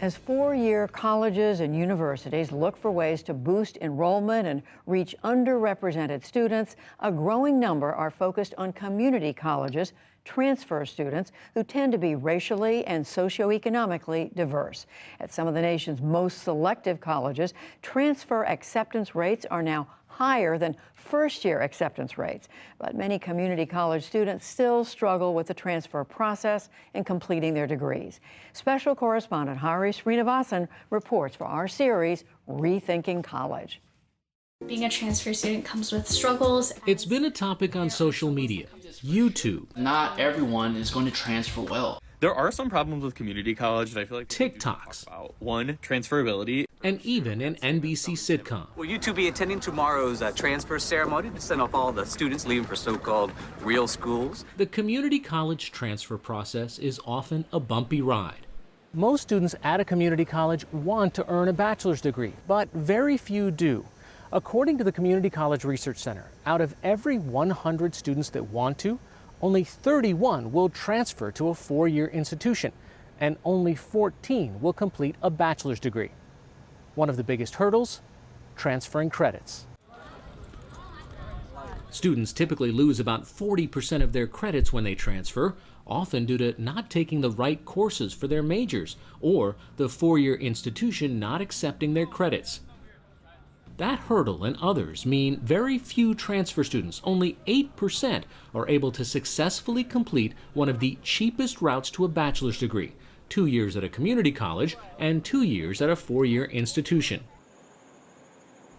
As four-year colleges and universities look for ways to boost enrollment and reach underrepresented students, a growing number are focused on community colleges, transfer students who tend to be racially and socioeconomically diverse. At some of the nation's most selective colleges, transfer acceptance rates are now higher than first-year acceptance rates. But many community college students still struggle with the transfer process and completing their degrees. Special correspondent Hari Srinivasan reports for our series, Rethinking College. Being a transfer student comes with struggles. It's been a topic on social media, YouTube. Not everyone is going to transfer well. There are some problems with community college that I feel like TikToks. about. One, transferability. And even an NBC sitcom. Will you two be attending tomorrow's transfer ceremony to send off all the students leaving for so-called real schools? The community college transfer process is often a bumpy ride. Most students at a community college want to earn a bachelor's degree, but very few do. According to the Community College Research Center, out of every 100 students that want to, only 31 will transfer to a four-year institution, and only 14 will complete a bachelor's degree. One of the biggest hurdles, transferring credits. Students typically lose about 40% of their credits when they transfer, often due to not taking the right courses for their majors, or the four-year institution not accepting their credits. That hurdle and others mean very few transfer students, only 8%, are able to successfully complete one of the cheapest routes to a bachelor's degree, 2 years at a community college and 2 years at a four-year institution.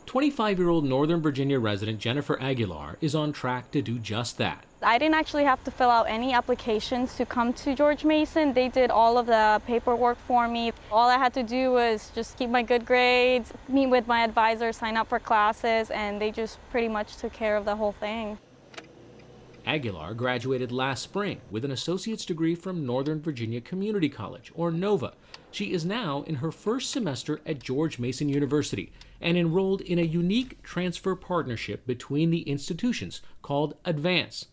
25-year-old Northern Virginia resident Jennifer Aguilar is on track to do just that. I didn't actually have to fill out any applications to come to George Mason. They did all of the paperwork for me. All I had to do was just keep my good grades, meet with my advisor, sign up for classes, and they just pretty much took care of the whole thing. Aguilar graduated last spring with an associate's degree from Northern Virginia Community College, or NOVA. She is now in her first semester at George Mason University and enrolled in a unique transfer partnership between the institutions called Advance.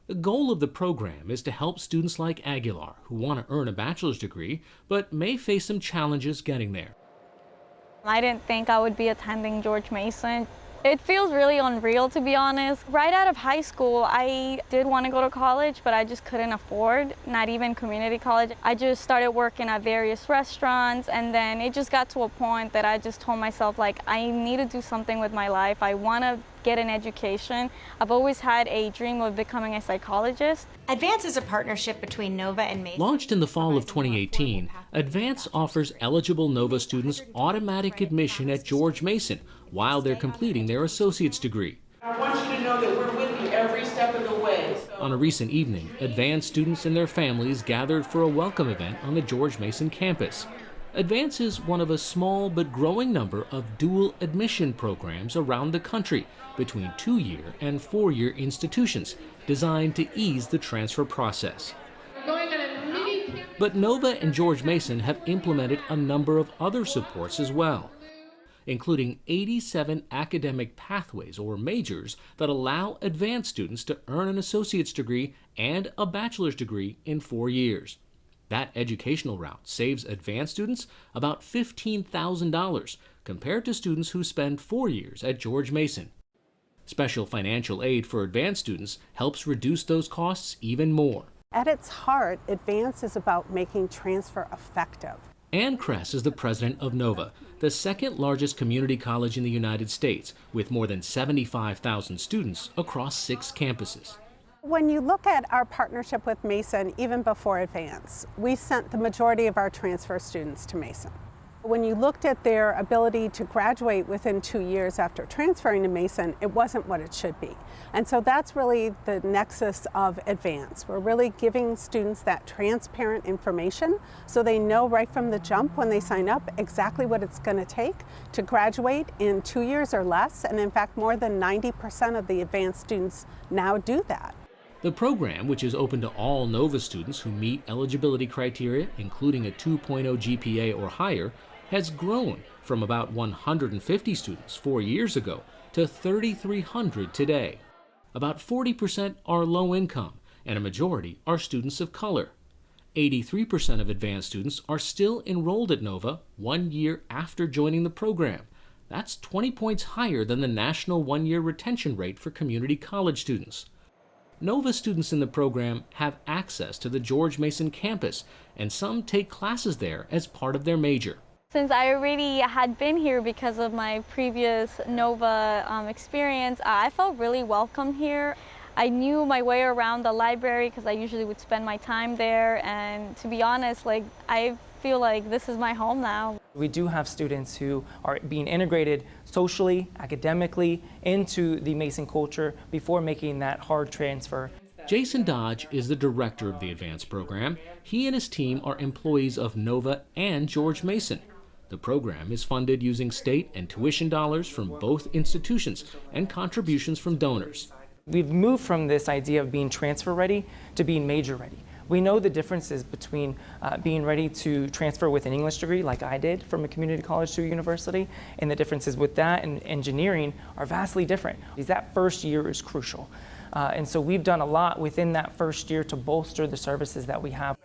The goal of the program is to help students like Aguilar who want to earn a bachelor's degree but may face some challenges getting there. I didn't think I would be attending George Mason. It feels really unreal, to be honest. Right out of high school, I did want to go to college, but I just couldn't afford, not even community college. I just started working at various restaurants, and then it just got to a point that I just told myself, like, I need to do something with my life. I want to get an education. I've always had a dream of becoming a psychologist. Advance is a partnership between NOVA and Mason. Launched in the fall of 2018, Advance offers eligible NOVA students automatic admission at George Mason while they're completing their associate's degree. I want you to know that we're with you every step of the way. On a recent evening, Advance students and their families gathered for a welcome event on the George Mason campus. Advance is one of a small but growing number of dual admission programs around the country between 2-year and 4-year institutions designed to ease the transfer process. But NOVA and George Mason have implemented a number of other supports as well, including 87 academic pathways or majors that allow advanced students to earn an associate's degree and a bachelor's degree in 4 years. That educational route saves advanced students about $15,000 compared to students who spend 4 years at George Mason. Special financial aid for advanced students helps reduce those costs even more. At its heart, Advance is about making transfer effective. Ann Kress is the president of NOVA, the second largest community college in the United States, with more than 75,000 students across 6 campuses. When you look at our partnership with Mason, even before Advance, we sent the majority of our transfer students to Mason. When you looked at their ability to graduate within 2 years after transferring to Mason, it wasn't what it should be. And so that's really the nexus of Advance. We're really giving students that transparent information so they know right from the jump when they sign up exactly what it's going to take to graduate in 2 years or less. And in fact, more than 90% of the advanced students now do that. The program, which is open to all NOVA students who meet eligibility criteria, including a 2.0 GPA or higher, has grown from about 150 students 4 years ago to 3,300 today. About 40% are low income, and a majority are students of color. 83% of advanced students are still enrolled at Nova 1 year after joining the program. That's 20 points higher than the national one-year retention rate for community college students. Nova students in the program have access to the George Mason campus, and some take classes there as part of their major. Since I already had been here because of my previous Nova experience, I felt really welcome here. I knew my way around the library because I usually would spend my time there, and to be honest, I feel like this is my home now. We do have students who are being integrated socially, academically into the Mason culture before making that hard transfer. Jason Dodge is the director of the advanced program. He and his team are employees of Nova and George Mason. The program is funded using state and tuition dollars from both institutions and contributions from donors. We've moved from this idea of being transfer ready to being major ready. We know the differences between being ready to transfer with an English degree, like I did from a community college to a university, and the differences with that and engineering are vastly different. That first year is crucial. And so we've done a lot within that first year to bolster the services that we have.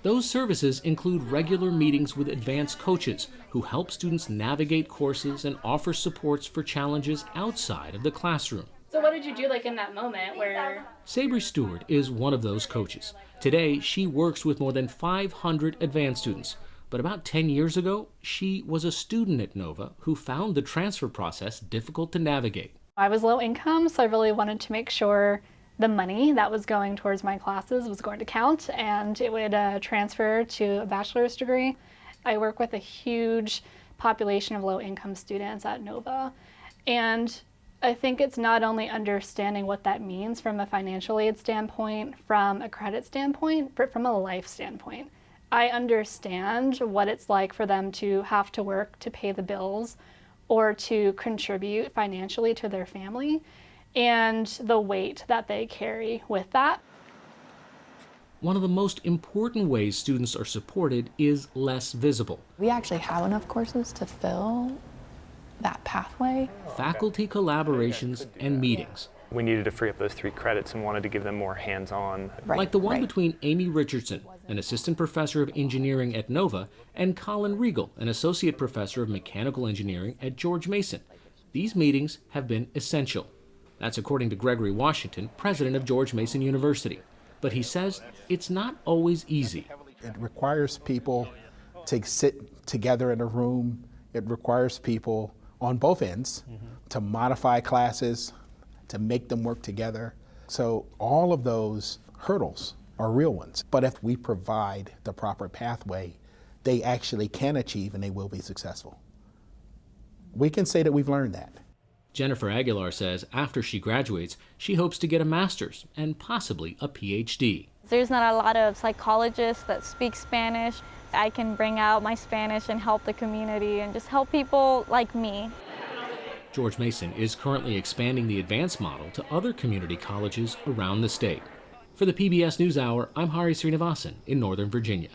Those services include regular meetings with advanced coaches who help students navigate courses and offer supports for challenges outside of the classroom. So what did you do in that moment where... Sabri Stewart is one of those coaches. Today, she works with more than 500 advanced students. But about 10 years ago, she was a student at Nova who found the transfer process difficult to navigate. I was low income, so I really wanted to make sure the money that was going towards my classes was going to count and it would transfer to a bachelor's degree. I work with a huge population of low income students at Nova, and I think it's not only understanding what that means from a financial aid standpoint, from a credit standpoint, but from a life standpoint. I understand what it's like for them to have to work to pay the bills or to contribute financially to their family and the weight that they carry with that. One of the most important ways students are supported is less visible. We actually have enough courses to fill that pathway. Faculty collaborations and meetings. We needed to free up those 3 credits and wanted to give them more hands-on. Like the one between Amy Richardson, an assistant professor of engineering at Nova, and Colin Regal, an associate professor of mechanical engineering at George Mason. These meetings have been essential. That's according to Gregory Washington, president of George Mason University. But he says it's not always easy. It requires people to sit together in a room. It requires people on both ends to modify classes, to make them work together. So all of those hurdles are real ones. But if we provide the proper pathway, they actually can achieve and they will be successful. We can say that we've learned that. Jennifer Aguilar says after she graduates, she hopes to get a master's and possibly a PhD. There's not a lot of psychologists that speak Spanish. I can bring out my Spanish and help the community and just help people like me. George Mason is currently expanding the advanced model to other community colleges around the state. For the PBS NewsHour, I'm Hari Srinivasan in Northern Virginia.